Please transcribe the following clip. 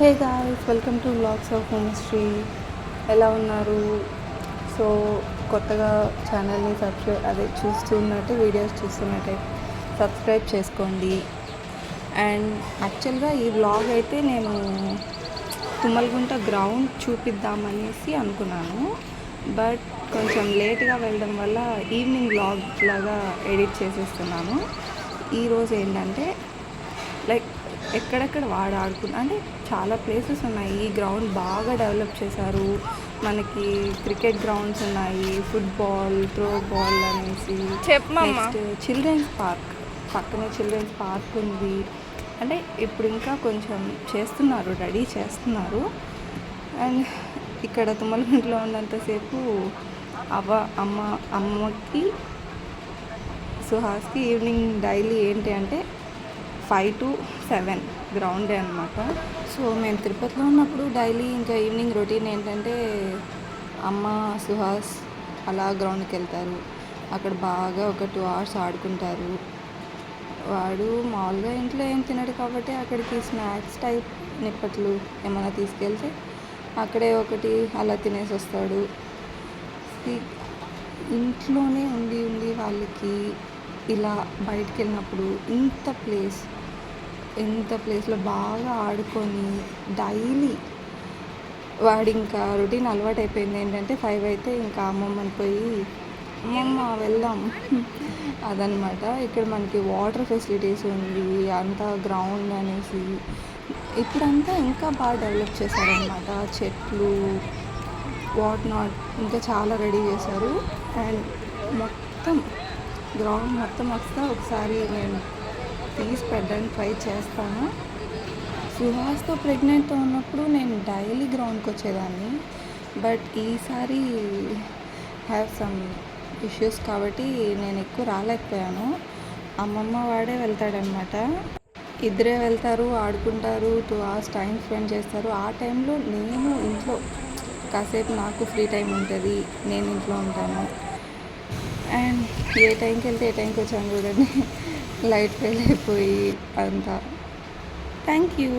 Hey guys, welcome to vlogs of హోమ్స్ట్రీ. ఎలా ఉన్నారు? సో కొత్తగా ఛానల్ని చూస్తున్నట్టు వీడియోస్ చూస్తున్నట్టే సబ్స్క్రైబ్ చేసుకోండి. అండ్ యాక్చువల్గా ఈ వ్లాగ్ అయితే నేను తుమ్మలగుంట గ్రౌండ్ చూపిద్దామనేసి అనుకున్నాను. బట్ కొంచెం లేట్గా వెళ్ళడం వల్ల ఈవినింగ్ వ్లాగ్ లాగా ఎడిట్ చేసేస్తున్నాను. ఈరోజు ఏంటంటే లైక్ ఎక్కడెక్కడ ఆడుకున్నా అంటే చాలా ప్లేసెస్ ఉన్నాయి. ఈ గ్రౌండ్ బాగా డెవలప్ చేశారు. మనకి క్రికెట్ గ్రౌండ్స్ ఉన్నాయి, ఫుట్బాల్, త్రో బాల్ అనేసి. నెక్స్ట్ చిల్డ్రన్స్ పార్క్, పక్కనే చిల్డ్రన్స్ పార్క్ ఉంది. అంటే ఇప్పుడు ఇంకా కొంచెం రెడీ చేస్తున్నారు. అండ్ ఇక్కడ తుమ్మలగుంటలో ఉన్నంతసేపు అమ్మకి సుహాస్కి ఈవినింగ్ డైలీ ఏంటి అంటే 5 to 7 గ్రౌండే అనమాట. సో మేము తిరుపతిలో ఉన్నప్పుడు డైలీ ఇంకా ఈవినింగ్ రొటీన్ ఏంటంటే అమ్మ సుహాస్ అలా గ్రౌండ్కి వెళ్తారు. అక్కడ బాగా ఒక 2 hours ఆడుకుంటారు. వాడు మామూలుగా ఇంట్లో ఏం తినడు కాబట్టి అక్కడికి స్నాక్స్ టైప్ నిప్పట్లు ఏమైనా తీసుకెళ్తే అక్కడే ఒకటి అలా తినేసి వస్తాడు. ఇంట్లోనే ఉండి వాళ్ళకి ఇలా బయటికి వెళ్ళినప్పుడు ఇంత ప్లేస్లో బాగా ఆడుకొని డైలీ వాడు ఇంకా రొటీన్ అలవాటు అయిపోయింది. ఏంటంటే 5 అయితే ఇంకా అమ్మమ్మని పోయి అమ్మమ్మ వెళ్దాం అదనమాట. ఇక్కడ మనకి వాటర్ ఫెసిలిటీస్ ఉంది, అంతా గ్రౌండ్ అనేసి ఇప్పుడంతా ఇంకా బాగా డెవలప్ చేశారనమాట. చెట్లు వాట్ నాట్ ఇంకా చాలా రెడీ చేశారు. అండ్ మొత్తం గ్రౌండ్ మొత్తం వస్తే ఒకసారి నేను తీసి పెట్టడానికి ట్రై చేస్తాను. సుహాస్తో ప్రెగ్నెంట్తో ఉన్నప్పుడు నేను డైలీ గ్రౌండ్కి వచ్చేదాన్ని. బట్ ఈసారి హ్యావ్ సమ్ ఇష్యూస్ కాబట్టి నేను ఎక్కువ రాలేకపోయాను. అమ్మమ్మ వాడే వెళ్తాడనమాట. ఇద్దరే వెళ్తారు, ఆడుకుంటారు, 2 hours టైం స్పెండ్ చేస్తారు. ఆ టైంలో నేను ఇంట్లో కాసేపు నాకు ఫ్రీ టైం ఉంటుంది, నేను ఇంట్లో ఉంటాను. అండ్ ఏ టైంకి వెళ్తే ఏ టైంకి వచ్చాను చూడండి, లైట్ ఫెయిల్ అయిపోయి అంతా. Thank you.